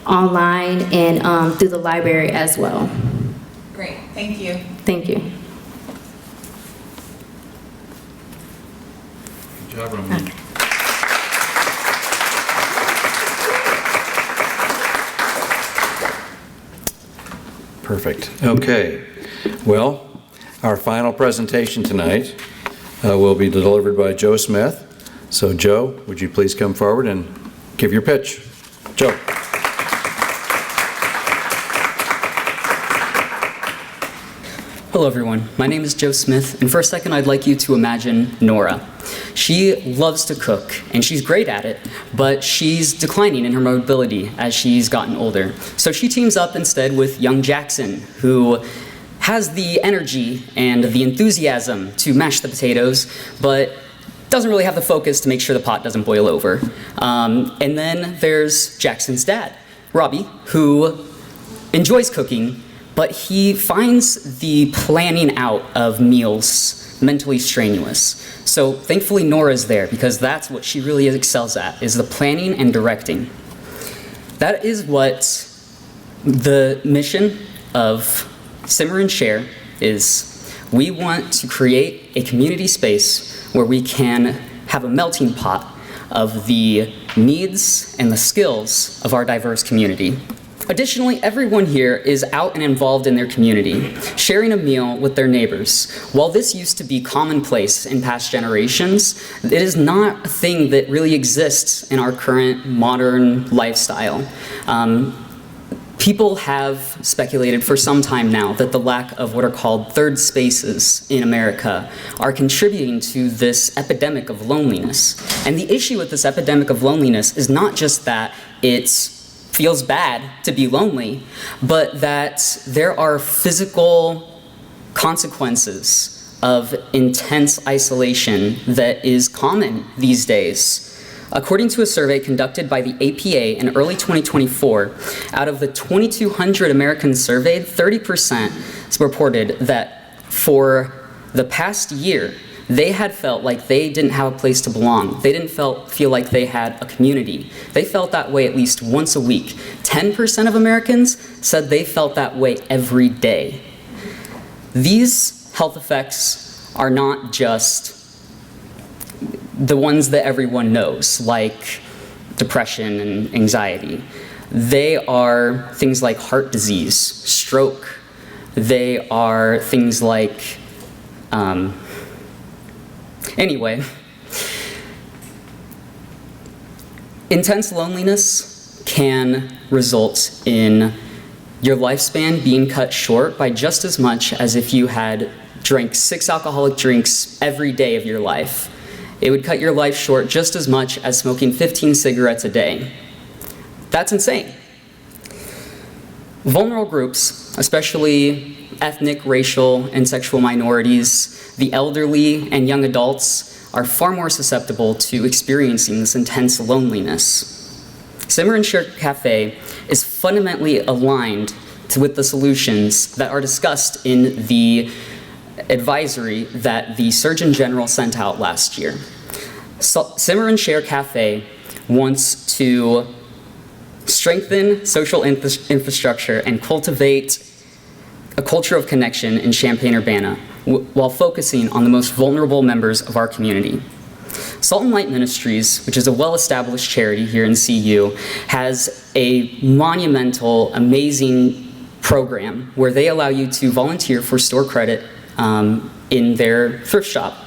online, and through the library as well. Great, thank you. Thank you. Good job, Ramon. Perfect. Okay. Well, our final presentation tonight will be delivered by Joe Smith. So, Joe, would you please come forward and give your pitch? Joe. Hello everyone, my name is Joe Smith, and for a second I'd like you to imagine Nora. She loves to cook, and she's great at it, but she's declining in her mobility as she's gotten older. So she teams up instead with young Jackson, who has the energy and the enthusiasm to mash the potatoes, but doesn't really have the focus to make sure the pot doesn't boil over. And then there's Jackson's dad, Robbie, who enjoys cooking, but he finds the planning out of meals mentally strenuous. So thankfully Nora's there because that's what she really excels at, is the planning and directing. That is what the mission of Simmer and Share is. We want to create a community space where we can have a melting pot of the needs and the skills of our diverse community. Additionally, everyone here is out and involved in their community, sharing a meal with their neighbors. While this used to be commonplace in past generations, it is not a thing that really exists in our current modern lifestyle. People have speculated for some time now that the lack of what are called third spaces in America are contributing to this epidemic of loneliness. And the issue with this epidemic of loneliness is not just that it feels bad to be lonely, but that there are physical consequences of intense isolation that is common these days. According to a survey conducted by the APA in early 2024, out of the 2,200 Americans surveyed, 30% reported that for the past year, they had felt like they didn't have a place to belong. They didn't feel like they had a community. They felt that way at least once a week. 10% of Americans said they felt that way every day. These health effects are not just the ones that everyone knows, like depression and anxiety. They are things like heart disease, stroke. They are things like, anyway. Intense loneliness can result in your lifespan being cut short by just as much as if you had drank 6 alcoholic drinks every day of your life. It would cut your life short just as much as smoking 15 cigarettes a day. That's insane. Vulnerable groups, especially ethnic, racial, and sexual minorities, the elderly, and young adults are far more susceptible to experiencing this intense loneliness. Simmer and Share Cafe is fundamentally aligned with the solutions that are discussed in the advisory that the Surgeon General sent out last year. Simmer and Share Cafe wants to strengthen social infrastructure and cultivate a culture of connection in Champaign-Urbana while focusing on the most vulnerable members of our community. Salt and Light Ministries, which is a well-established charity here in CU, has a monumental, amazing program where they allow you to volunteer for store credit in their thrift shop.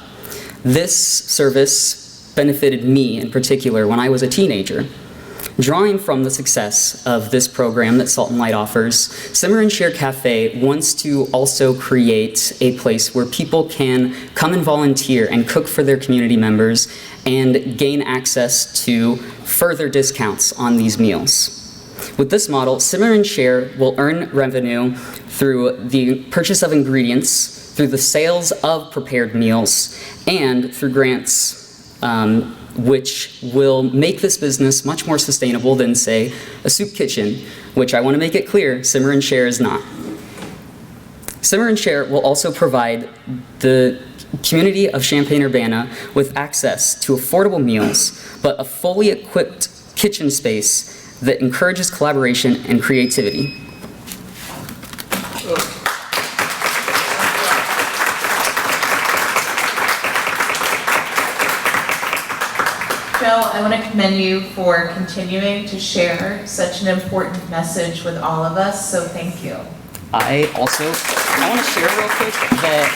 This service benefited me in particular when I was a teenager. Drawing from the success of this program that Salt and Light offers, Simmer and Share Cafe wants to also create a place where people can come and volunteer and cook for their community members and gain access to further discounts on these meals. With this model, Simmer and Share will earn revenue through the purchase of ingredients, through the sales of prepared meals, and through grants, which will make this business much more sustainable than, say, a soup kitchen, which I want to make it clear, Simmer and Share is not. Simmer and Share will also provide the community of Champaign-Urbana with access to affordable meals, but a fully equipped kitchen space that encourages collaboration and creativity. Joe, I want to commend you for continuing to share such an important message with all of us, so thank you. I want to share real quick that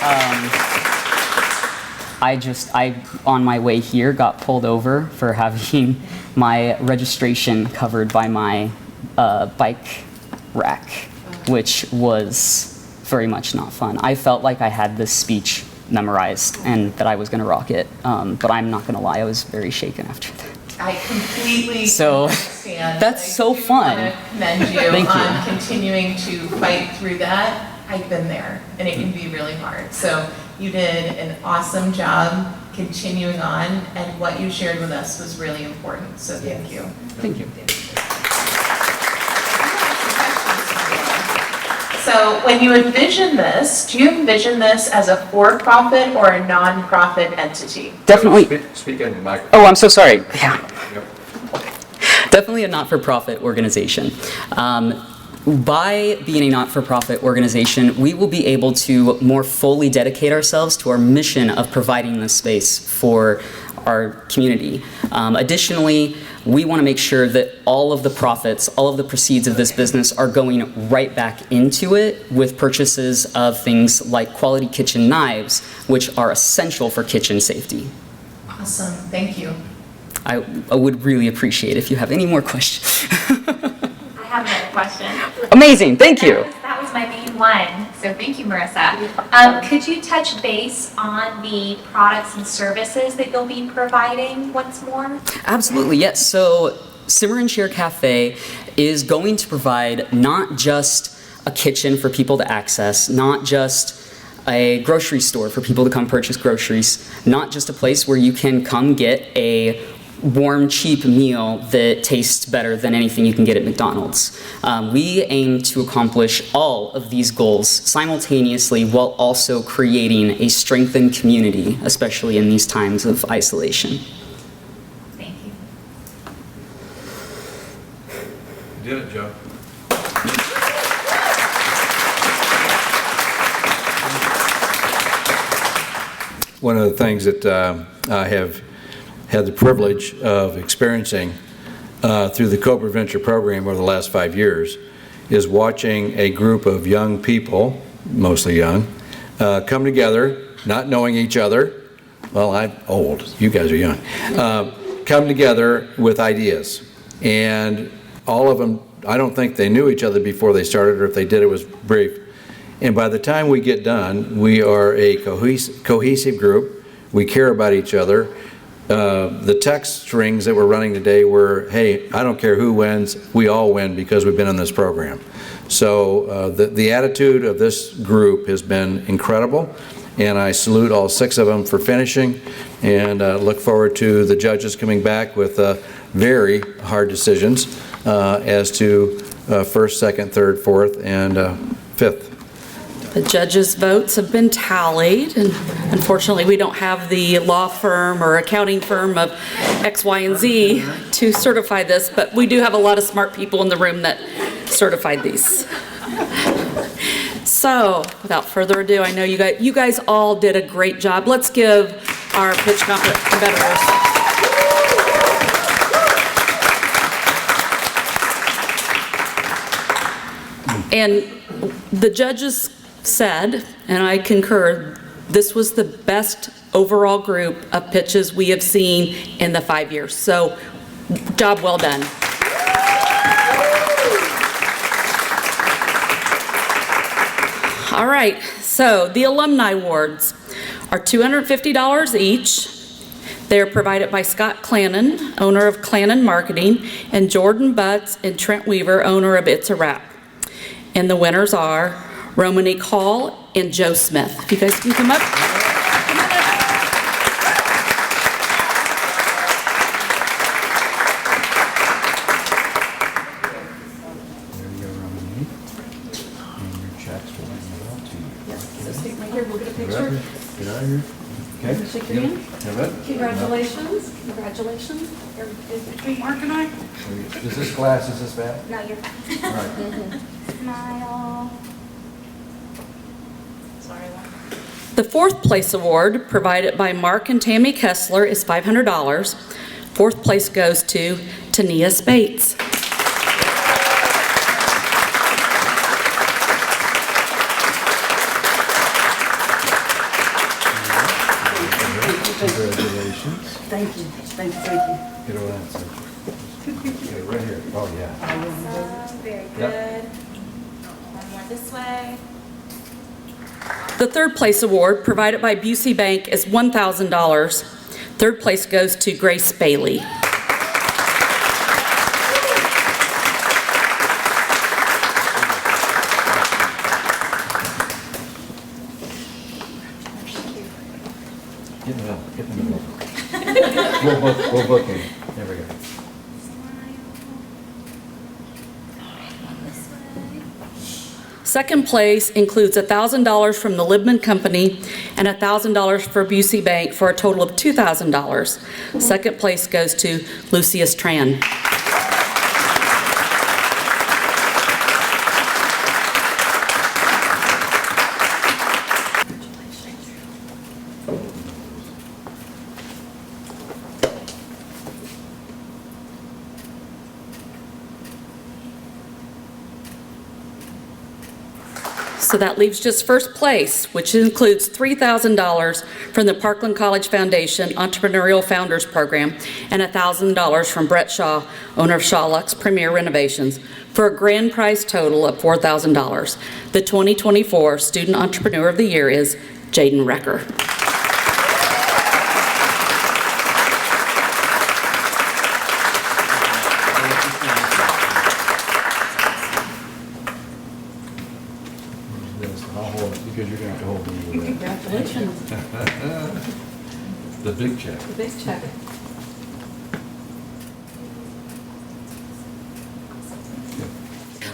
I on my way here got pulled over for having my registration covered by my bike rack, which was very much not fun. I felt like I had this speech memorized and that I was going to rock it, but I'm not going to lie, I was very shaken after that. I completely understand. That's so fun. I want to commend you on continuing to fight through that. I've been there, and it can be really hard. So you did an awesome job continuing on, and what you shared with us was really important. So thank you. Thank you. So when you envision this, do you envision this as a for-profit or a non-profit entity? Definitely. Speak into the microphone. Oh, I'm so sorry. Yeah. Definitely a not-for-profit organization. By being a not-for-profit organization, we will be able to more fully dedicate ourselves to our mission of providing this space for our community. Additionally, we want to make sure that all of the profits, all of the proceeds of this business are going right back into it with purchases of things like quality kitchen knives, which are essential for kitchen safety. Awesome, thank you. I would really appreciate if you have any more questions. I have another question. Amazing, thank you. That was my main one, so thank you, Marissa. Could you touch base on the products and services that you'll be providing once more? Absolutely, yes. So Simmer and Share Cafe is going to provide not just a kitchen for people to access, not just a grocery store for people to come purchase groceries, not just a place where you can come get a warm, cheap meal that tastes better than anything you can get at McDonald's. We aim to accomplish all of these goals simultaneously while also creating a strengthened community, especially in these times of isolation. Thank you. You did it, Joe. One of the things that I have had the privilege of experiencing through the CobraVenture program over the last 5 years is watching a group of young people, mostly young, come together, not knowing each other. Well, I'm old, you guys are young. Come together with ideas. And all of them, I don't think they knew each other before they started, or if they did, it was brief. And by the time we get done, we are a cohesive group. We care about each other. The text strings that we're running today were, hey, I don't care who wins, we all win because we've been in this program. So the attitude of this group has been incredible, and I salute all 6 of them for finishing, and look forward to the judges coming back with very hard decisions as to first, second, third, fourth, and fifth. The judges' votes have been tallied, and unfortunately, we don't have the law firm or accounting firm of X, Y, and Z to certify this, but we do have a lot of smart people in the room that certified these. So, without further ado, I know you guys all did a great job. Let's give our pitch competitors. And the judges said, and I concur, this was the best overall group of pitches we have seen in the 5 years. So, job well done. All right, so the alumni awards are $250 each. They're provided by Scott Clannon, owner of Clannon Marketing, and Jordan Butts and Trent Weaver, owner of It's a Wrap. And the winners are Romanique Hall and Joe Smith. If you guys can come up. Congratulations. Congratulations. Between Mark and I. Is this class, is this bad? No, you're fine. All right. Smile. Sorry. The 4th place award, provided by Mark and Tammy Kessler, is $500. 4th place goes to Tania Spates. Congratulations. Thank you. Thank you. Thank you. Get over that side. Okay, right here. Oh, yeah. Awesome. Very good. Yep. One more this way. The 3rd place award, provided by Busey Bank, is $1,000. 3rd place goes to Grace Bailey. Get in the middle. Get in the middle. We'll book him. There we go. Second place includes $1,000 from the Libman Company and $1,000 for Busey Bank for a total of $2,000. Second place goes to Lucius Tran. So that leaves just first place, which includes $3,000 from the Parkland College Foundation Entrepreneurial Founders Program and $1,000 from Brett Shaw, owner of Shaw Lux Premier Renovations, for a grand prize total of $4,000. The 2024 Student Entrepreneur of the Year is Jaden Recker. I'll hold it because you're going to have to hold me with Congratulations. The big check. The big check.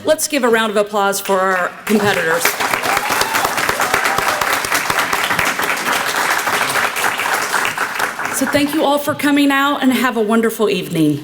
Let's give a round of applause for our competitors. So thank you all for coming out and have a wonderful evening.